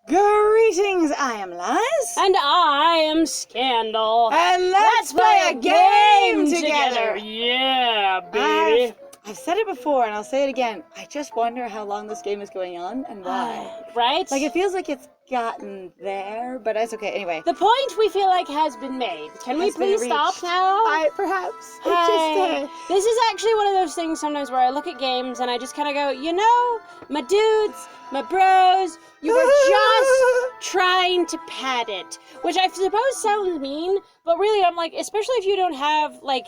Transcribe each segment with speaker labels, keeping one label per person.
Speaker 1: Greetings, I am Liz.
Speaker 2: And I am Scandal.
Speaker 1: And let's play a game together.
Speaker 2: Yeah, baby.
Speaker 1: I've said it before and I'll say it again. I just wonder how long this game is going on and why.
Speaker 2: Right?
Speaker 1: Like, it feels like it's gotten there, but that's okay. Anyway.
Speaker 2: The point we feel like has been made. Can we please stop now?
Speaker 1: Perhaps.
Speaker 2: Hey. This is actually one of those things sometimes where I look at games and I just kind of go, you know, my dudes, my bros, you were just trying to pad it. Which I suppose sounds mean, but really I'm like, especially if you don't have, like,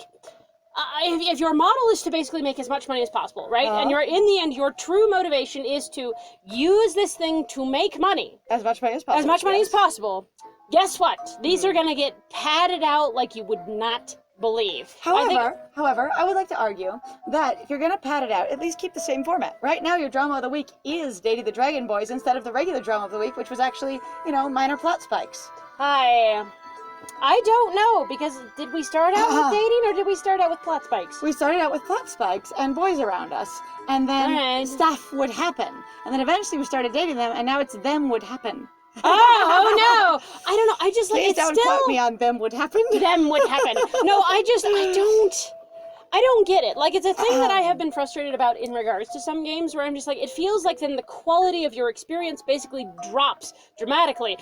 Speaker 2: if your model is to basically make as much money as possible, right? And you're in the end, your true motivation is to use this thing to make money.
Speaker 1: As much money as possible.
Speaker 2: As much money as possible. Guess what? These are going to get padded out like you would not believe.
Speaker 1: However, I would like to argue that if you're going to pad it out, at least keep the same format. Right now, your drama of the week is Dating the Dragon Boys instead of the regular drama of the week, which was actually, you know, minor plot spikes.
Speaker 2: I don't know, because did we start out with dating or did we start out with plot spikes?
Speaker 1: We started out with plot spikes and boys around us, and then stuff would happen. And then eventually we started dating them, and now it's them would happen.
Speaker 2: Oh no! I don't know, I just like,
Speaker 1: Please
Speaker 2: it's
Speaker 1: don't
Speaker 2: still...
Speaker 1: quote me on them would happen.
Speaker 2: Them would happen. No, I don't get it. Like, it's a thing that I have been frustrated about in regards to some games where I'm just like, it feels like then the quality of your experience basically drops dramatically.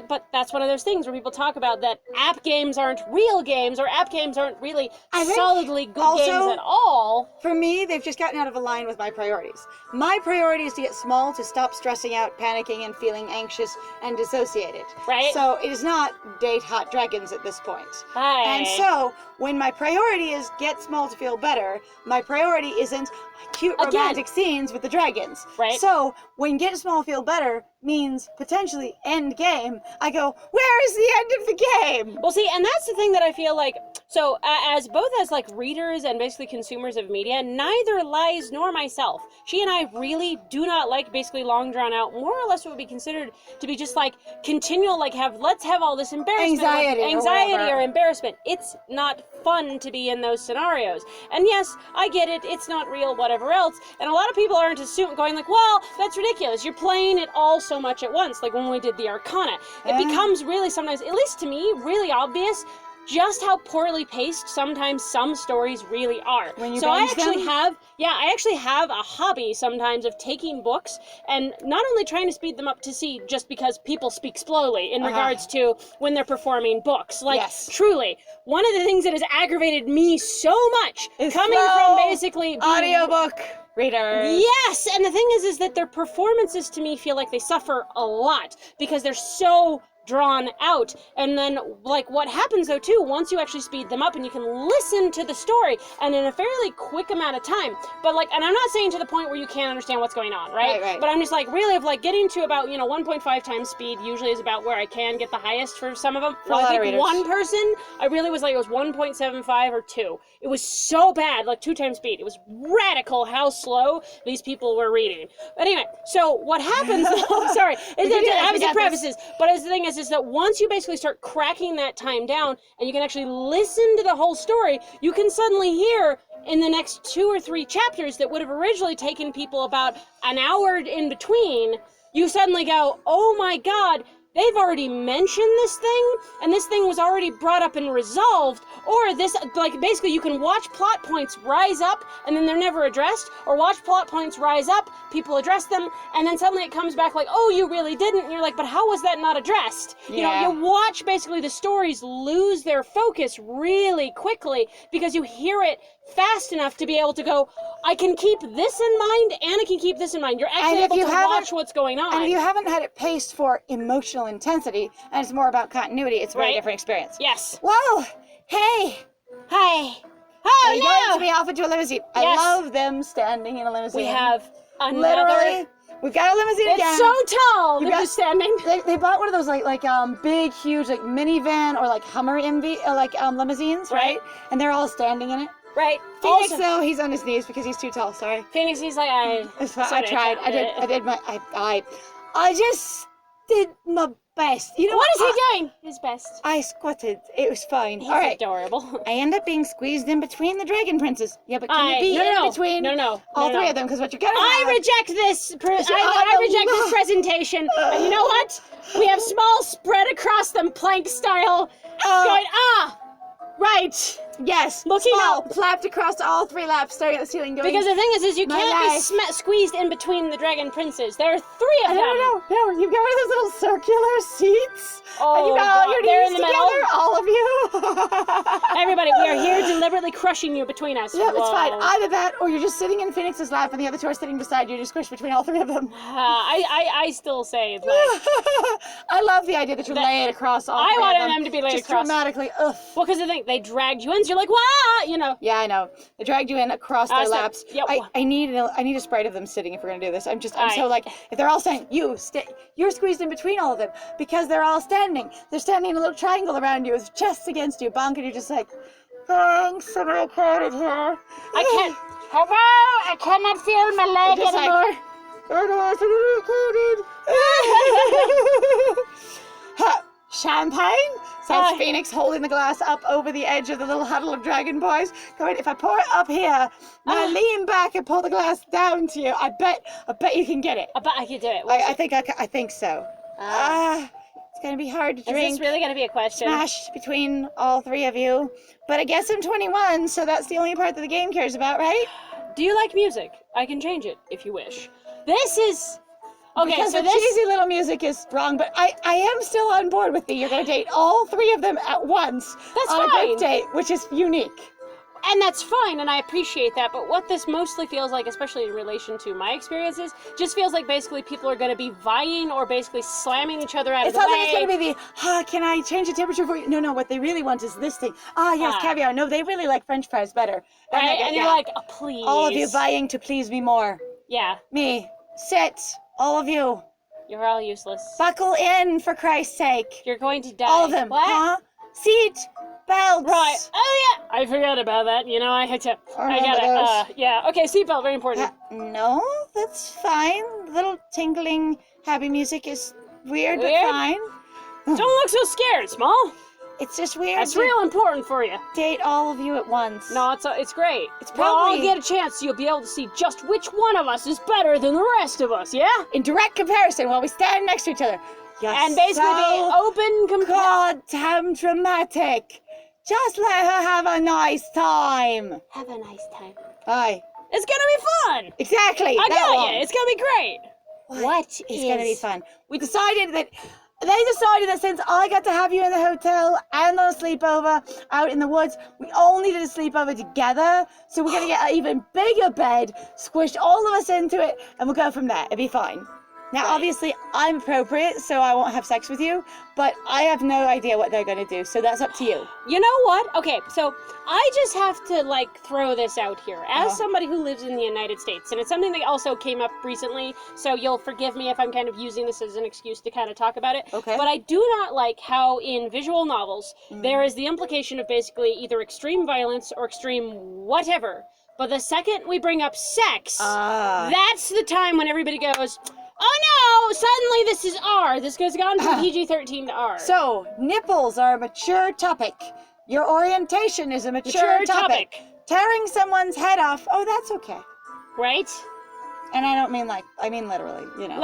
Speaker 2: But that's one of those things where people talk about that app games aren't real games, or app games aren't really solidly good games at all.
Speaker 1: For me, they've just gotten out of line with my priorities. My priority is to get small, to stop stressing out, panicking, and feeling anxious and dissociated.
Speaker 2: Right.
Speaker 1: So it is not date hot dragons at this point.
Speaker 2: Hi.
Speaker 1: And so, when my priority is get small to feel better, my priority isn't cute romantic scenes with the dragons.
Speaker 2: Right.
Speaker 1: So, when get small feel better means potentially end game, I go, where is the end of the game?
Speaker 2: Well, see, and that's the thing that I feel like, so as both as like readers and basically consumers of media, neither Liz nor myself, she and I really do not like basically long drawn out, more or less what would be considered to be just like continual, like let's have all this embarrassment. Anxiety or embarrassment. It's not fun to be in those scenarios. And yes, I get it, it's not real, whatever else. And a lot of people aren't going like, well, that's ridiculous. You're playing it all so much at once, like when we did the Arcana. It becomes really sometimes, at least to me, really obvious just how poorly paced sometimes some stories really are. So I actually have a hobby sometimes of taking books and not only trying to speed them up to see just because people speak slowly in regards to when they're performing books. Like, truly, one of the things that has aggravated me so much coming from basically
Speaker 1: audiobook readers.
Speaker 2: Yes, and the thing is that their performances to me feel like they suffer a lot because they're so drawn out. And then, like, what happens though too, once you actually speed them up and you can listen to the story and in a fairly quick amount of time, but like, and I'm not saying to the point where you can't understand what's going on, right? But I'm just like, really, of like getting to about, 1.5 times speed usually is about where I can get the highest for some of them. For I think one person, I really was like, it was 1.75 or 2. It was so bad, like 2 times speed. It was radical how slow these people were reading. But anyway, so what happens, sorry, obviously prefaces, but as the thing is that once you basically start cracking that time down and you can actually listen to the whole story, you can suddenly hear in the next 2 or 3 chapters that would have originally taken people about an hour in between, you suddenly go, oh my God, they've already mentioned this thing, and this thing was already brought up and resolved, or this, like, basically you can watch plot points rise up, and then they're never addressed, or watch plot points rise up, people address them, and then suddenly it comes back like, oh, you really didn't, and you're like, but how was that not addressed? You watch basically the stories lose their focus really quickly, because you hear it fast enough to be able to go, I can keep this in mind, and I can keep this in mind. You're actually able to watch what's going on.
Speaker 1: And if you haven't had it paced for emotional intensity, and it's more about continuity, it's a very different experience.
Speaker 2: Yes.
Speaker 1: Whoa! Hey!
Speaker 2: Hi!
Speaker 1: Oh, no! You're going to be off into a limousine. I love them standing in a limousine.
Speaker 2: We have another...
Speaker 1: Literally, we've got a limousine again.
Speaker 2: It's so tall! They're just standing.
Speaker 1: They bought one of those like big, huge, like minivan or like Hummer limousines, right? And they're all standing in it.
Speaker 2: Right.
Speaker 1: Phoenix, though, he's on his knees because he's too tall. Sorry.
Speaker 2: Phoenix, he's like, I
Speaker 1: tried. I just did my best. You know
Speaker 2: What is he doing? His best.
Speaker 1: I squatted. It was fine.
Speaker 2: He's
Speaker 1: All right.
Speaker 2: adorable.
Speaker 1: I end up being squeezed in between the dragon princes. Yeah, but can you be in between all three of them? Because what you're gonna
Speaker 2: I
Speaker 1: have...
Speaker 2: reject this. I reject this presentation. And you know what? We have small spread across them, plank style. Going right.
Speaker 1: Yes.
Speaker 2: Looking
Speaker 1: small,
Speaker 2: up.
Speaker 1: flapped across all 3 laps, staring at the ceiling. Going,
Speaker 2: Because the thing is you
Speaker 1: my
Speaker 2: can't
Speaker 1: life.
Speaker 2: be squeezed in between the dragon princes. There are 3 of them.
Speaker 1: No. You've got one of those little circular seats.
Speaker 2: Oh,
Speaker 1: and you've got all your
Speaker 2: they're
Speaker 1: knees
Speaker 2: in the
Speaker 1: together,
Speaker 2: middle.
Speaker 1: all of you.
Speaker 2: Everybody, we are here deliberately crushing you between us.
Speaker 1: Yeah,
Speaker 2: Whoa.
Speaker 1: it's fine. Either that, or you're just sitting in Phoenix's lap, and the other 2 are sitting beside you, just squished between all 3 of them.
Speaker 2: I still say, like...
Speaker 1: I love the idea that you're laid across all 3
Speaker 2: I
Speaker 1: of
Speaker 2: wanted
Speaker 1: them.
Speaker 2: them to be laid
Speaker 1: just
Speaker 2: across.
Speaker 1: dramatically, ugh.
Speaker 2: Well, because they dragged you in, so you're like, wah, you know.
Speaker 1: Yeah, I know. They dragged you in across their laps.
Speaker 2: Yep.
Speaker 1: I need a sprite of them sitting if we're gonna do this. I'm so like, if they're all saying, you're squeezed in between all of them because they're all standing. They're standing in a little triangle around you with chests against you, bonk, and you're just like, thanks, I'm real crowded here.
Speaker 2: I can't. Hello, I cannot feel my leg
Speaker 1: Just like,
Speaker 2: anymore.
Speaker 1: otherwise I'm recorded. Champagne? Says Phoenix, holding the glass up over the edge of the little huddle of dragon boys. Going, if I pour it up here, when I lean back and pull the glass down to you, I bet you can get it.
Speaker 2: I bet I could do it.
Speaker 1: I think so. It's gonna be hard to drink.
Speaker 2: Is this really gonna be a question?
Speaker 1: Smashed between all 3 of you. But I guess I'm 21, so that's the only part that the game cares about, right?
Speaker 2: Do you like music? I can change it if you wish. This is... Okay,
Speaker 1: because
Speaker 2: so
Speaker 1: the cheesy little music is wrong, but I am still on board with you. You're gonna date all 3 of them at once.
Speaker 2: That's
Speaker 1: on
Speaker 2: fine.
Speaker 1: a group date, which is unique.
Speaker 2: And that's fine, and I appreciate that, but what this mostly feels like, especially in relation to my experiences, just feels like basically people are going to be vying or basically slamming each other out of the way.
Speaker 1: It's not like it's going to be can I change the temperature for you? No, what they really want is this thing. Yes, caviar. No, they really like French fries better.
Speaker 2: Right, and you're like, please.
Speaker 1: All of you vying to please me more.
Speaker 2: Yeah.
Speaker 1: Me. Sit. All of you.
Speaker 2: You're all useless.
Speaker 1: Buckle in, for Christ's sake.
Speaker 2: You're going to die.
Speaker 1: All of them.
Speaker 2: What?
Speaker 1: Huh? Seat belts.
Speaker 2: Right. Oh, yeah. I forgot about that. You know, I had to... I gotta... yeah. Okay, seatbelt, very important.
Speaker 1: No, that's fine. Little tinkling, happy music is weird, but fine.
Speaker 2: Don't look so scared, Small.
Speaker 1: It's just weird.
Speaker 2: That's real important for you.
Speaker 1: Date all of you at once.
Speaker 2: No, it's great.
Speaker 1: It's
Speaker 2: We'll all
Speaker 1: probably...
Speaker 2: get a chance, so you'll be able to see just which one of us is better than the rest of us, yeah?
Speaker 1: In direct comparison, while we stand next to each other. You're
Speaker 2: and basically be open
Speaker 1: goddamn dramatic. Just let her have a nice time.
Speaker 2: Have a nice time.
Speaker 1: Aye.
Speaker 2: It's gonna be fun.
Speaker 1: Exactly.
Speaker 2: I got you. It's gonna be great.
Speaker 1: It's gonna be fun. They decided that since I got to have you in the hotel and on a sleepover out in the woods, we all needed a sleepover together. So we're gonna get an even bigger bed, squish all of us into it, and we'll go from there. It'll be fine. Now, obviously, I'm appropriate, so I won't have sex with you, but I have no idea what they're going to do, so that's up to you.
Speaker 2: You know what? Okay, so I just have to, throw this out here. As somebody who lives in the United States, and it's something that also came up recently, so you'll forgive me if I'm kind of using this as an excuse to kind of talk about it.
Speaker 1: Okay.
Speaker 2: But I do not like how in visual novels, there is the implication of basically either extreme violence or extreme whatever. But the second we bring up sex, that's the time when everybody goes... Oh no! Suddenly this is R. This has gone from PG-13 to R.
Speaker 1: So, nipples are a mature topic. Your orientation is a mature topic. Tearing someone's head off, that's okay.
Speaker 2: Right?
Speaker 1: And I don't mean I mean literally, you know.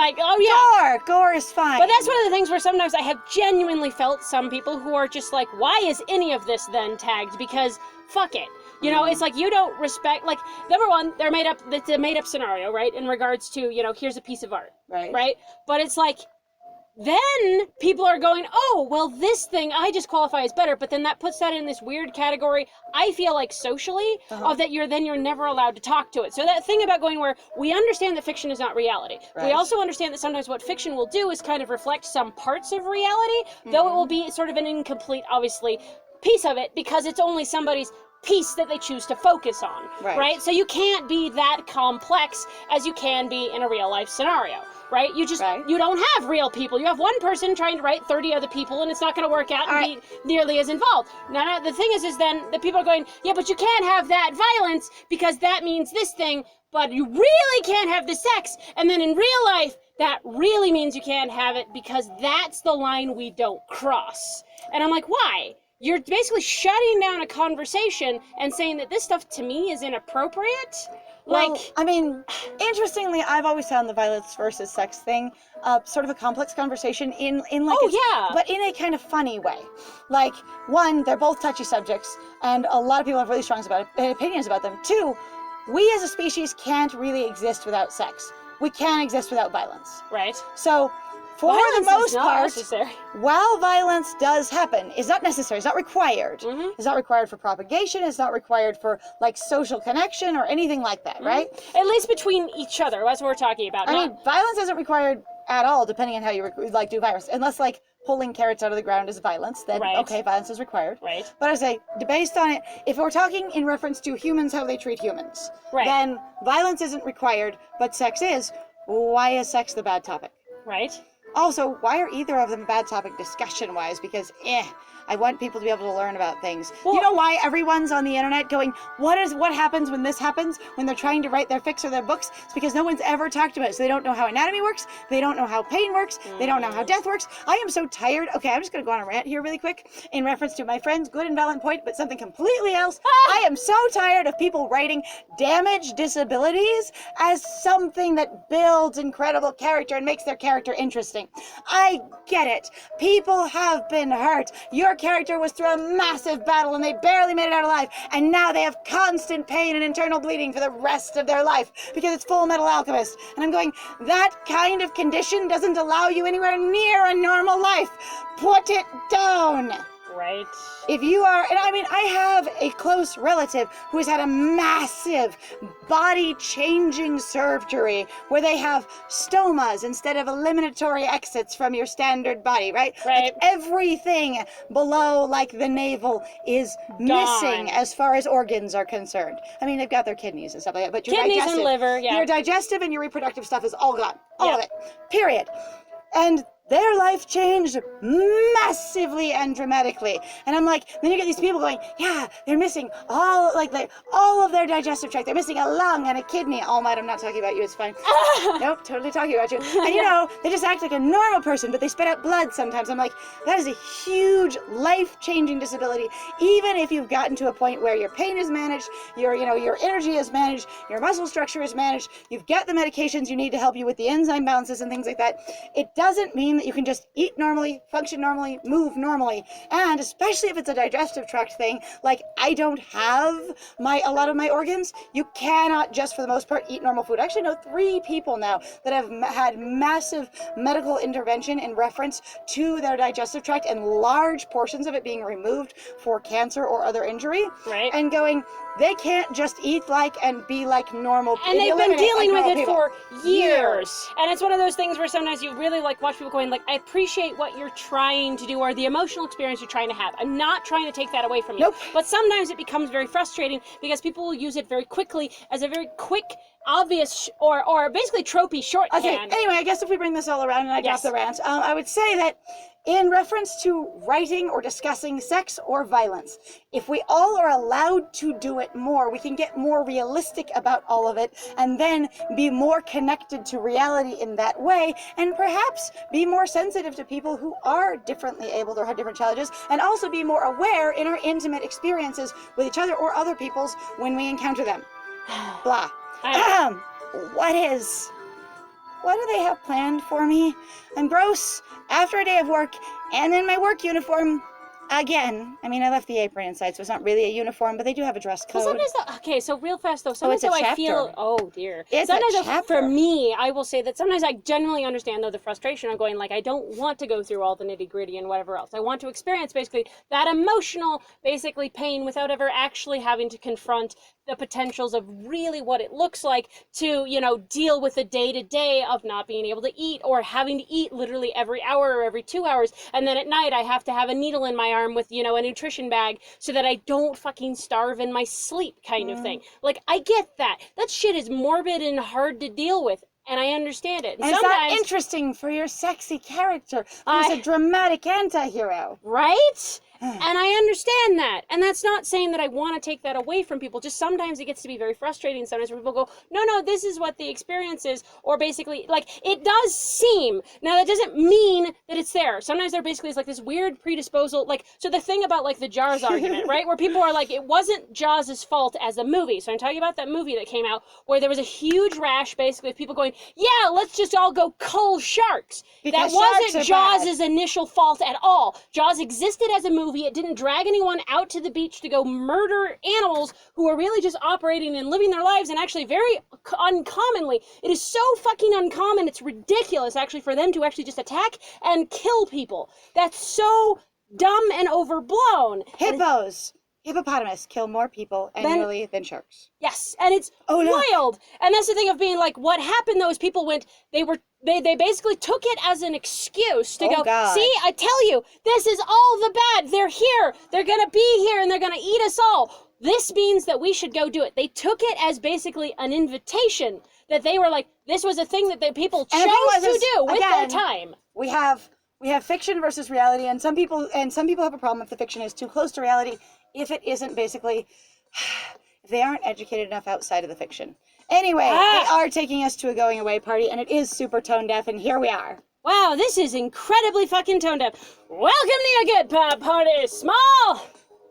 Speaker 1: Gore is fine.
Speaker 2: But that's one of the things where sometimes I have genuinely felt some people who are just like, why is any of this then tagged? Because fuck it. You know, it's like you don't respect, number one, it's a made up scenario, right? In regards to, here's a piece of art. Right? But it's like, then people are going, oh, well, this thing I just qualify as better, but then that puts that in this weird category, I feel like socially, of that you're never allowed to talk to it. So that thing about going where we understand that fiction is not reality. Right. We also understand that sometimes what fiction will do is kind of reflect some parts of reality, though it will be sort of an incomplete, obviously, piece of it, because it's only somebody's piece that they choose to focus on, right? So you can't be that complex as you can be in a real life scenario, right? You don't have real people. You have one person trying to write 30 other people, and it's not going to work out and be nearly as involved. Now, the thing is then the people are going, yeah, but you can't have that violence because that means this thing, but you really can't have the sex. And then in real life, that really means you can't have it because that's the line we don't cross. And I'm like, why? You're basically shutting down a conversation and saying that this stuff to me is inappropriate.
Speaker 1: Well,
Speaker 2: Like,
Speaker 1: I mean, interestingly, I've always found the violence versus sex thing sort of a complex conversation in like but in a kind of funny way. Like, one, they're both touchy subjects, and a lot of people have really strong opinions about them. Two, we as a species can't really exist without sex. We can't exist without violence.
Speaker 2: right?
Speaker 1: So, for
Speaker 2: Violence
Speaker 1: the most
Speaker 2: is not
Speaker 1: part,
Speaker 2: necessary.
Speaker 1: while violence does happen, it's not necessary, it's not required.
Speaker 2: Mm-hmm.
Speaker 1: It's not required for propagation, it's not required for like social connection or anything like that, right?
Speaker 2: At least between each other. That's what we're talking about.
Speaker 1: I mean, violence isn't required at all, depending on how you do violence. Unless like pulling carrots out of the ground is violence, then
Speaker 2: Right.
Speaker 1: okay, violence is required.
Speaker 2: Right.
Speaker 1: But I say, based on it, if we're talking in reference to humans, how they treat humans,
Speaker 2: Right.
Speaker 1: then violence isn't required, but sex is. Why is sex the bad topic?
Speaker 2: Right?
Speaker 1: Also, why are either of them a bad topic discussion-wise? Because, I want people to be able to learn about things.
Speaker 2: Well,
Speaker 1: you know why everyone's on the internet going, what happens when this happens, when they're trying to write their fics or their books? It's because no one's ever talked about it. So they don't know how anatomy works, they don't know how pain works, they don't know how death works. I am so tired. Okay, I'm just going to go on a rant here really quick in reference to my friend's good and valid point, but something completely else. I am so tired of people writing damaged disabilities as something that builds incredible character and makes their character interesting. I get it. People have been hurt. Your character was through a massive battle and they barely made it out alive, and now they have constant pain and internal bleeding for the rest of their life because it's Full Metal Alchemist. And I'm going, that kind of condition doesn't allow you anywhere near a normal life. Put it down.
Speaker 2: Right.
Speaker 1: If you are, and I mean, I have a close relative who has had a massive body-changing surgery where they have stomas instead of eliminatory exits from your standard body, right?
Speaker 2: Right.
Speaker 1: Like everything below, like the navel, is missing as far as organs are concerned. I mean, they've got their kidneys and stuff like that, but your
Speaker 2: Kidneys
Speaker 1: digestive,
Speaker 2: and liver, yeah.
Speaker 1: your digestive and your reproductive stuff is all gone. All
Speaker 2: Yeah.
Speaker 1: of it. Period. And their life changed massively and dramatically. And I'm like, then you get these people going, yeah, they're missing all of their digestive tract. They're missing a lung and a kidney. All Might, I'm not talking about you, it's fine. Nope, totally talking about you. And you know, they just act like a normal person, but they spit out blood sometimes. I'm like, that is a huge life-changing disability. Even if you've gotten to a point where your pain is managed, your energy is managed, your muscle structure is managed, you've got the medications you need to help you with the enzyme balances and things like that, it doesn't mean that you can just eat normally, function normally, move normally. And especially if it's a digestive tract thing, like I don't have a lot of my organs, you cannot just for the most part eat normal food. I actually know 3 people now that have had massive medical intervention in reference to their digestive tract and large portions of it being removed for cancer or other injury.
Speaker 2: Right.
Speaker 1: And going, they can't just eat like and be like normal people.
Speaker 2: And they've been dealing with it for years.
Speaker 1: Years.
Speaker 2: And it's one of those things where sometimes you really like watch people going like, I appreciate what you're trying to do or the emotional experience you're trying to have. I'm not trying to take that away from you.
Speaker 1: Nope.
Speaker 2: But sometimes it becomes very frustrating because people will use it very quickly as a very quick, obvious, or basically tropey shorthand.
Speaker 1: Okay, anyway, I guess if we bring this all around and I
Speaker 2: Yes.
Speaker 1: drop the rant, I would say that in reference to writing or discussing sex or violence, if we all are allowed to do it more, we can get more realistic about all of it and then be more connected to reality in that way and perhaps be more sensitive to people who are differently abled or have different challenges and also be more aware in our intimate experiences with each other or other people's when we encounter them. Blah. What do they have planned for me? I'm gross after a day of work and in my work uniform again. I mean, I left the apron inside, so it's not really a uniform, but they do have a dress code.
Speaker 2: Well, sometimes, so real fast though, sometimes
Speaker 1: it's a
Speaker 2: I feel,
Speaker 1: chapter.
Speaker 2: oh dear.
Speaker 1: It's a
Speaker 2: sometimes
Speaker 1: chapter.
Speaker 2: For me, I will say that sometimes I genuinely understand though the frustration of going like, I don't want to go through all the nitty gritty and whatever else. I want to experience basically that emotional, basically pain without ever actually having to confront the potentials of really what it looks like to, deal with the day-to-day of not being able to eat or having to eat literally every hour or every 2 hours. And then at night I have to have a needle in my arm with, a nutrition bag so that I don't fucking starve in my sleep kind of thing. Like, I get that. That shit is morbid and hard to deal with. And I understand it.
Speaker 1: And it's not interesting for your sexy character who's a dramatic anti-hero.
Speaker 2: Right? And I understand that. And that's not saying that I want to take that away from people. Just sometimes it gets to be very frustrating. Sometimes where people go, no, this is what the experience is. Or basically, like, it does seem. Now, that doesn't mean that it's there. Sometimes there basically is like this weird predisposal. Like, so the thing about like the Jaws argument, right? Where people are like, it wasn't Jaws' fault as a movie. So I'm talking about that movie that came out where there was a huge rash basically of people going, yeah, let's just all go cull sharks.
Speaker 1: Because
Speaker 2: that wasn't
Speaker 1: sharks are
Speaker 2: Jaws' initial fault at all. Jaws existed as a movie. It didn't drag anyone out to the beach to go murder animals who are really just operating and living their lives, and actually very uncommonly. It is so fucking uncommon, it's ridiculous actually for them to actually just attack and kill people. That's so dumb and overblown.
Speaker 1: Hippos. Hippopotamus kill more people annually than sharks.
Speaker 2: Yes, and it's wild. And that's the thing of being like, what happened though is people went, they basically took it as an excuse to go,
Speaker 1: God.
Speaker 2: see, I tell you, this is all the bad. They're here. They're going to be here and they're going to eat us all. This means that we should go do it. They took it as basically an invitation that they were like, this was a thing that the people chose to do with their time.
Speaker 1: We have fiction versus reality, and some people have a problem if the fiction is too close to reality, if it isn't basically, if they aren't educated enough outside of the fiction. Anyway, they are taking us to a going away party, and it is super tone deaf, and here we are.
Speaker 2: Wow, this is incredibly fucking tone deaf. Welcome to your Get Pop Party, Small!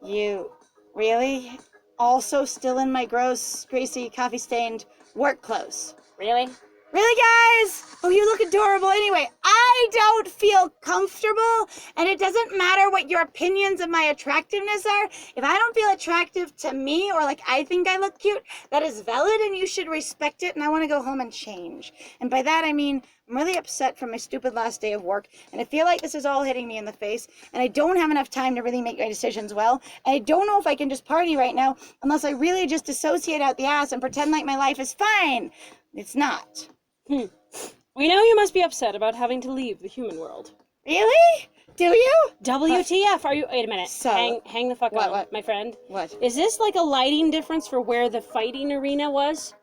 Speaker 1: You really? Also still in my gross, greasy, coffee-stained work clothes.
Speaker 2: Really?
Speaker 1: Really, guys? Oh, you look adorable. Anyway, I don't feel comfortable, and it doesn't matter what your opinions of my attractiveness are. If I don't feel attractive to me, or like I think I look cute, that is valid, and you should respect it, and I want to go home and change. And by that, I mean, I'm really upset from my stupid last day of work, and I feel like this is all hitting me in the face, and I don't have enough time to really make my decisions well, and I don't know if I can just party right now unless I really just dissociate out the ass and pretend like my life is fine. It's not.
Speaker 2: We know you must be upset about having to leave the human world.
Speaker 1: Really? Do you?
Speaker 2: WTF? Are you? Wait a minute.
Speaker 1: So,
Speaker 2: hang the fuck on,
Speaker 1: what?
Speaker 2: my friend.
Speaker 1: What?
Speaker 2: Is this like a lighting difference for where the fighting arena was?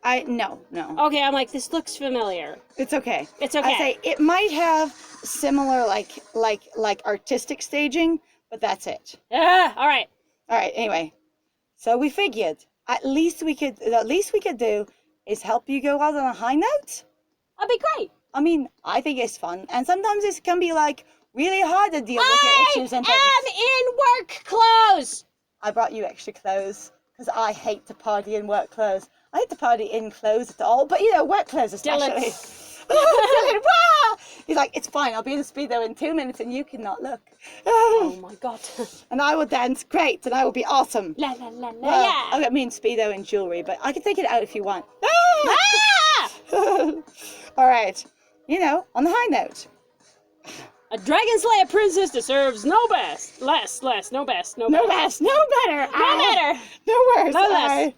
Speaker 1: No.
Speaker 2: Okay, I'm like, this looks familiar.
Speaker 1: It's okay.
Speaker 2: It's okay.
Speaker 1: I say it might have similar like artistic staging, but that's it.
Speaker 2: All right.
Speaker 1: All right. Anyway, so we figured the least we could do is help you go out on a high note.
Speaker 2: That'd be great.
Speaker 1: I mean, I think it's fun, and sometimes it can be like really hard to deal with your issues and things.
Speaker 2: I'm in work clothes.
Speaker 1: I brought you extra clothes because I hate to party in work clothes. I hate to party in clothes at all, but you know, work clothes especially. Dylan, wow! He's like, it's fine, I'll be in a Speedo in 2 minutes and you cannot look.
Speaker 2: Oh my god.
Speaker 1: And I will dance great and I will be awesome.
Speaker 2: La la la la.
Speaker 1: Well,
Speaker 2: Yeah.
Speaker 1: I mean Speedo and jewelry, but I can take it out if you want.
Speaker 2: Ah!
Speaker 1: All right, you know, on the high note.
Speaker 2: A Dragon Slayer princess deserves no best. Less. No best. No
Speaker 1: No
Speaker 2: best.
Speaker 1: less, no better.
Speaker 2: No better.
Speaker 1: No worse.
Speaker 2: No less.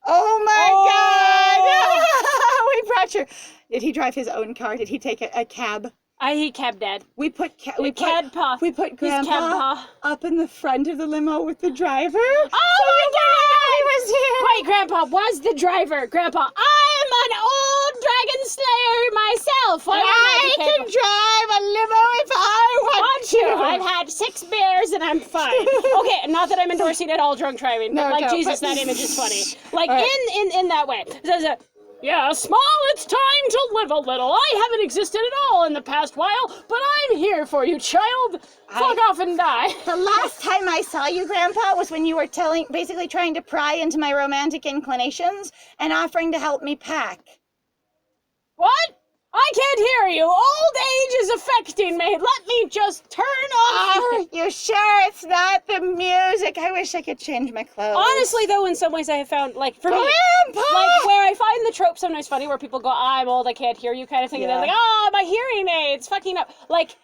Speaker 1: Oh my
Speaker 2: Oh.
Speaker 1: God! We brought you. Did he drive his own car? Did he take a cab?
Speaker 2: I hate cab dad.
Speaker 1: We put
Speaker 2: Cadpa.
Speaker 1: Grandpa
Speaker 2: Cadpa.
Speaker 1: up in the front of the limo with the driver.
Speaker 2: Oh my God!
Speaker 1: He was here.
Speaker 2: Wait, Grandpa was the driver. Grandpa, I'm an old Dragon Slayer myself.
Speaker 1: I can drive a limo if I want to.
Speaker 2: I've had 6 beers and I'm fine. Okay, not that I'm endorsing at all drunk driving, but
Speaker 1: No,
Speaker 2: like
Speaker 1: no,
Speaker 2: Jesus,
Speaker 1: but-
Speaker 2: that image is funny. Like
Speaker 1: All right.
Speaker 2: in that way. So, yeah, Small, it's time to live a little. I haven't existed at all in the past while, but I'm here for you, child. Fuck off and die.
Speaker 1: The last time I saw you, Grandpa, was when you were basically trying to pry into my romantic inclinations and offering to help me pack.
Speaker 2: What? I can't hear you. Old age is affecting me. Let me just turn off.
Speaker 1: Are you sure it's not the music? I wish I could change my clothes.
Speaker 2: Honestly, though, in some ways I have found, like, for me,
Speaker 1: Grandpa!
Speaker 2: like, where I find the trope sometimes funny where people go, I'm old, I can't hear you kind of thing, and
Speaker 1: Yeah.
Speaker 2: they're like, oh, my hearing aid's fucking up. Like,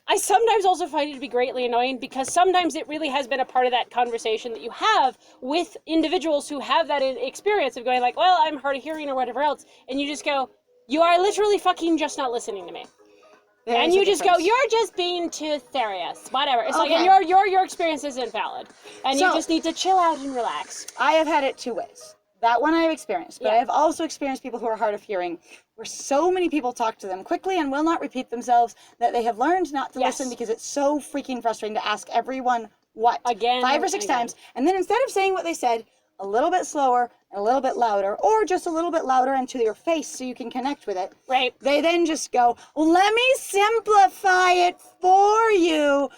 Speaker 2: I sometimes also find it to be greatly annoying because sometimes it really has been a part of that conversation that you have with individuals who have that experience of going like, well, I'm hard of hearing or whatever else, and you just go, you are literally fucking just not listening to me.
Speaker 1: There
Speaker 2: And
Speaker 1: is a
Speaker 2: you just go,
Speaker 1: difference.
Speaker 2: you're just being too serious. Whatever. It's like,
Speaker 1: Okay.
Speaker 2: and your experience isn't valid. And you
Speaker 1: So-
Speaker 2: just need to chill out and relax.
Speaker 1: I have had it 2 ways. That one I have experienced, but
Speaker 2: Yeah.
Speaker 1: I have also experienced people who are hard of hearing, where so many people talk to them quickly and will not repeat themselves that they have learned not to
Speaker 2: Yes.
Speaker 1: listen because it's so freaking frustrating to ask everyone what
Speaker 2: Again
Speaker 1: 5 or
Speaker 2: and
Speaker 1: 6
Speaker 2: again.
Speaker 1: times, and then instead of saying what they said, a little bit slower and a little bit louder, or just a little bit louder and to your face so you can connect with it.
Speaker 2: Right.
Speaker 1: They then just go, well, let me simplify it for you.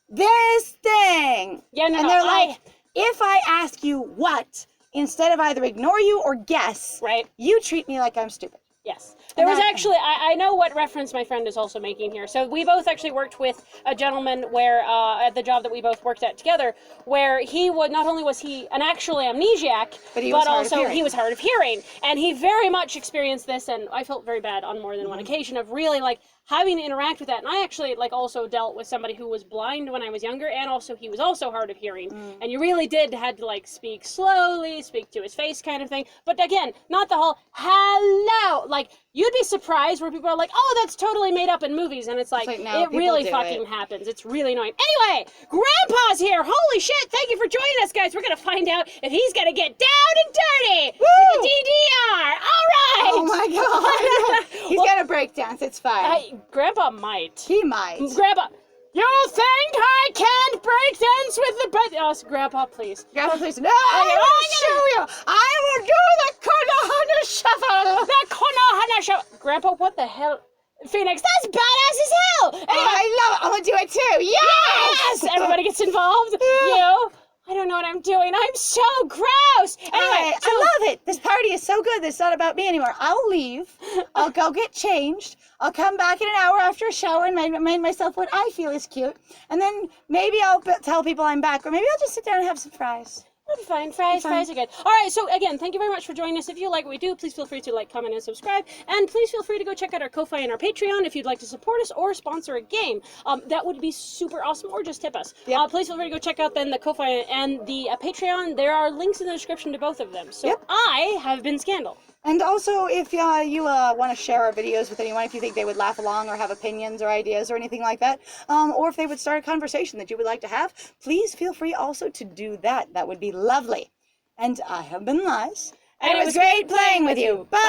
Speaker 1: This thing.
Speaker 2: Yeah, no,
Speaker 1: and
Speaker 2: no,
Speaker 1: they're like, if I ask you what, instead of either ignore you or guess,
Speaker 2: Right.
Speaker 1: you treat me like I'm stupid.
Speaker 2: Yes. There was
Speaker 1: that-
Speaker 2: actually, I know what reference my friend is also making here. So we both actually worked with a gentleman where, at the job that we both worked at together, where he would, not only was he an actual amnesiac,
Speaker 1: But he was hard of
Speaker 2: also
Speaker 1: hearing.
Speaker 2: he was hard of hearing. And he very much experienced this, and I felt very bad on more than
Speaker 1: Mm-hmm.
Speaker 2: one occasion of really like having to interact with that. And I actually like also dealt with somebody who was blind when I was younger, and also he was also hard of hearing. And you really had to like speak slowly, speak to his face kind of thing. But again, not the whole hello. Like, you'd be surprised where people are like, oh, that's totally made up in movies. And it's like
Speaker 1: no,
Speaker 2: it
Speaker 1: people
Speaker 2: really
Speaker 1: do
Speaker 2: fucking
Speaker 1: it.
Speaker 2: happens. It's really annoying. Anyway, Grandpa's here. Holy shit. Thank you for joining us, guys. We're going to find out if he's going to get down and dirty with the DDR. All right.
Speaker 1: Oh my God. He's got a breakdance. It's fine.
Speaker 2: Grandpa might.
Speaker 1: He might.
Speaker 2: Grandpa, you think I can't break dance with the bread? Oh, Grandpa, please.
Speaker 1: Grandpa, please. No, I will show you. I will do the Konohana shuffle.
Speaker 2: The Konohana show. Grandpa, what the hell? Phoenix, that's badass as hell. Anyway,
Speaker 1: I love it. I'm going to do it too. Yes.
Speaker 2: yes! Everybody gets involved. You? I don't know what I'm doing. I'm so gross. Anyway,
Speaker 1: I love it. This party is so good that it's not about me anymore. I'll leave. I'll go get changed. I'll come back in an hour after a shower and make myself what I feel is cute. And then maybe I'll tell people I'm back, or maybe I'll just sit down and have some fries.
Speaker 2: That'll be fine. Fries are good. All right, so again, thank you very much for joining us. If you like what we do, please feel free to like, comment, and subscribe. And please feel free to go check out our Ko-Fi and our Patreon if you'd like to support us or sponsor a game. That would be super awesome, or just tip us.
Speaker 1: Yep.
Speaker 2: Please feel free to go check out then the Ko-Fi and the Patreon. There are links in the description to both of them. So
Speaker 1: Yep.
Speaker 2: I have been Scandal.
Speaker 1: And also, if you want to share our videos with anyone, if you think they would laugh along or have opinions or ideas or anything like that, or if they would start a conversation that you would like to have, please feel free also to do that. That would be lovely. And I have been Liz. And it was great playing with you. Bye!